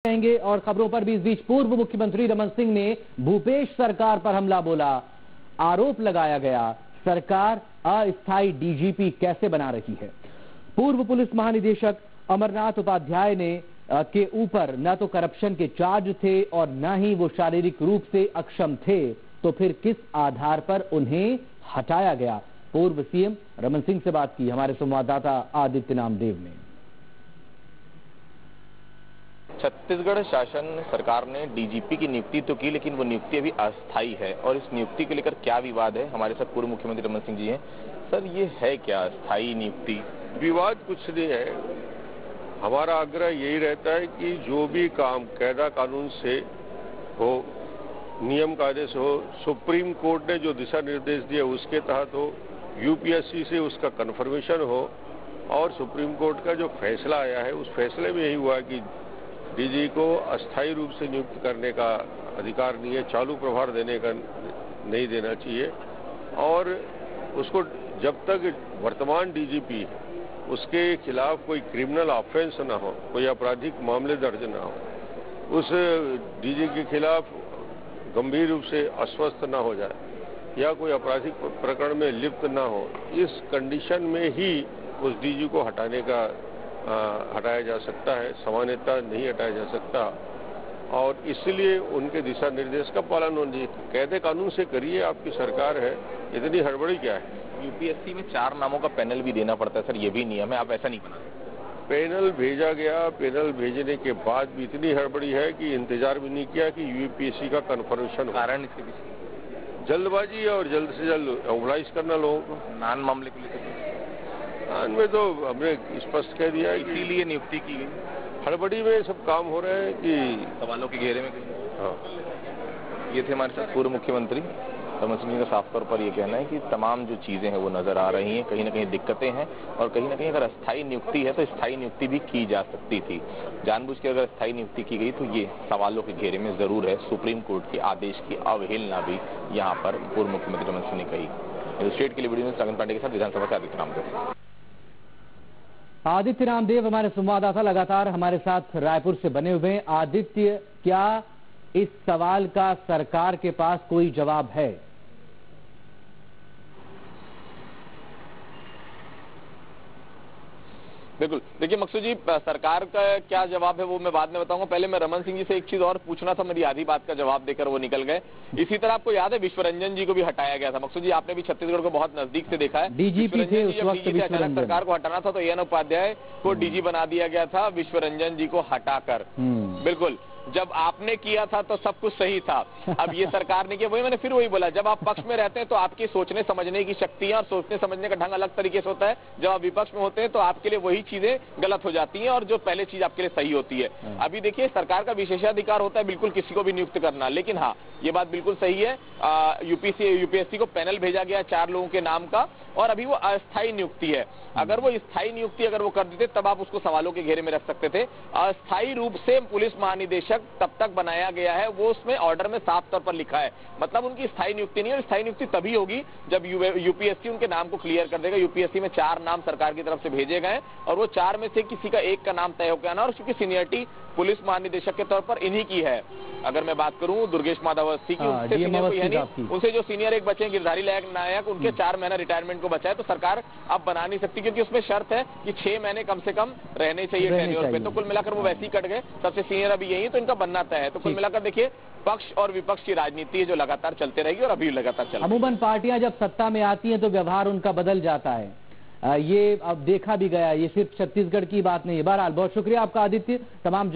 रहेंगे और खबरों पर भी। इस बीच पूर्व मुख्यमंत्री रमन सिंह ने भूपेश सरकार पर हमला बोला। आरोप लगाया गया सरकार अस्थायी डीजीपी कैसे बना रही है। पूर्व पुलिस महानिदेशक अमरनाथ उपाध्याय ने के ऊपर न तो करप्शन के चार्ज थे और न ही वो शारीरिक रूप से अक्षम थे, तो फिर किस आधार पर उन्हें हटाया गया। पूर्व सीएम रमन सिंह से बात की हमारे संवाददाता आदित्य नामदेव ने। छत्तीसगढ़ शासन सरकार ने डीजीपी की नियुक्ति तो की, लेकिन वो नियुक्ति अभी अस्थायी है और इस नियुक्ति को लेकर क्या विवाद है। हमारे साथ पूर्व मुख्यमंत्री रमन सिंह जी हैं। सर, ये है क्या अस्थायी नियुक्ति? विवाद कुछ नहीं है। हमारा आग्रह यही रहता है कि जो भी काम कायदा कानून से हो, नियम कायदे से हो, सुप्रीम कोर्ट ने जो दिशा निर्देश दिए उसके तहत हो, यूपीएससी से उसका कन्फर्मेशन हो और सुप्रीम कोर्ट का जो फैसला आया है उस फैसले में यही हुआ है कि डीजी को अस्थायी रूप से नियुक्त करने का अधिकार नहीं है, चालू प्रभार देने का नहीं देना चाहिए और उसको जब तक वर्तमान डीजीपी उसके खिलाफ कोई क्रिमिनल ऑफेंस ना हो, कोई आपराधिक मामले दर्ज ना हो, उस डीजी के खिलाफ गंभीर रूप से अस्वस्थ ना हो जाए या कोई आपराधिक प्रकरण में लिप्त ना हो, इस कंडीशन में ही उस डीजी को हटाया जा सकता है। सामान्यतः नहीं हटाया जा सकता और इसलिए उनके दिशा निर्देश का पालन होना चाहिए। कायदे कानून से करिए, आपकी सरकार है, इतनी हड़बड़ी क्या है। यूपीएससी में 4 नामों का पैनल भी देना पड़ता है सर, ये भी नियम है, आप ऐसा नहीं बना। पैनल भेजा गया, पैनल भेजने के बाद भी इतनी हड़बड़ी है कि इंतजार भी नहीं किया कि यूपीएससी का कन्फर्मेशन। कारण इसके पीछे जल्दबाजी और जल्द से जल्द मोबिलाइज करना लोगों को। नान मामले को लेकर में तो हमने स्पष्ट कह दिया, इसीलिए नियुक्ति की गई। हड़बड़ी में सब काम हो रहे हैं कि सवालों के घेरे में। हाँ, ये थे हमारे साथ पूर्व मुख्यमंत्री रमन सिंह का। साफ तौर पर ये कहना है कि तमाम जो चीजें हैं वो नजर आ रही हैं, कहीं ना कहीं दिक्कतें हैं और कहीं ना कहीं अगर अस्थायी नियुक्ति है तो स्थायी नियुक्ति भी की जा सकती थी। जानबूझ के अगर स्थायी नियुक्ति की गई तो ये सवालों के घेरे में जरूर है। सुप्रीम कोर्ट के आदेश की अवहेलना भी यहाँ पर पूर्व मुख्यमंत्री रमन सिंह ने कही। स्टेट के लिए वीडियो में सागन पांडे के साथ विधानसभा से आदित्य नामदेव। आदित्य नामदेव हमारे संवाददाता लगातार हमारे साथ रायपुर से बने हुए हैं। आदित्य, क्या इस सवाल का सरकार के पास कोई जवाब है? बिल्कुल, देखिए मकसूद जी, सरकार का क्या जवाब है वो मैं बाद में बताऊंगा। पहले मैं रमन सिंह जी से एक चीज और पूछना था, मेरी आधी बात का जवाब देकर वो निकल गए। इसी तरह आपको याद है विश्वरंजन जी को भी हटाया गया था। मकसूद जी, आपने भी छत्तीसगढ़ को बहुत नजदीक से देखा है। डीजीपी थे उस वक्त। अचानक सरकार को हटाना था तो एएन उपाध्याय को डीजी बना दिया गया था, विश्वरंजन जी को हटाकर। बिल्कुल, जब आपने किया था तो सब कुछ सही था, अब ये सरकार ने किया। वही मैंने फिर वही बोला, जब आप पक्ष में रहते हैं तो आपकी सोचने समझने की शक्तियां और सोचने समझने का ढंग अलग तरीके से होता है। जब आप विपक्ष में होते हैं तो आपके लिए वही चीजें गलत हो जाती हैं और जो पहले चीज आपके लिए सही होती है। अभी देखिए, सरकार का विशेषाधिकार होता है बिल्कुल किसी को भी नियुक्त करना, लेकिन हाँ, ये बात बिल्कुल सही है। यूपीएससी को पैनल भेजा गया 4 लोगों के नाम का और अभी वो अस्थायी नियुक्ति है। अगर वो स्थायी नियुक्ति अगर वो कर देते तब आप उसको सवालों के घेरे में रख सकते थे। अस्थायी रूप से पुलिस महानिदेशक तब तक बनाया गया है, वो उसमें ऑर्डर में साफ तौर पर लिखा है, मतलब उनकी स्थायी नियुक्ति नहीं है। और स्थायी नियुक्ति तभी होगी जब यूपीएससी उनके नाम को क्लियर कर देगा। यूपीएससी में 4 नाम सरकार की तरफ से भेजे गए और वो 4 में से किसी का एक का नाम तय होकर आना, और क्योंकि सीनियरिटी पुलिस महानिदेशक के तौर पर इन्हीं की है। अगर मैं बात करूं दुर्गेश माधव अवस्थी की, उनसे सीनियर कोई है नहीं। उनसे जो सीनियर एक बचे गिरधारी नायक, उनके 4 महीना रिटायरमेंट को बचा है, तो सरकार अब बना नहीं सकती क्योंकि उसमें शर्त है कि 6 महीने कम से कम रहने चाहिए टेन्योर पे। तो कुल मिलाकर वो वैसे ही कट गए। सबसे सीनियर अभी यही, तो इनका बनना तय है। तो कुल मिलाकर देखिए, पक्ष और विपक्ष की राजनीति है जो लगातार चलते रहेगी और अभी लगातार चल। अमूमन पार्टियां जब सत्ता में आती हैं तो व्यवहार उनका बदल जाता है, ये अब देखा भी गया। ये सिर्फ छत्तीसगढ़ की बात नहीं है। बहरहाल बहुत शुक्रिया आपका आदित्य। तमाम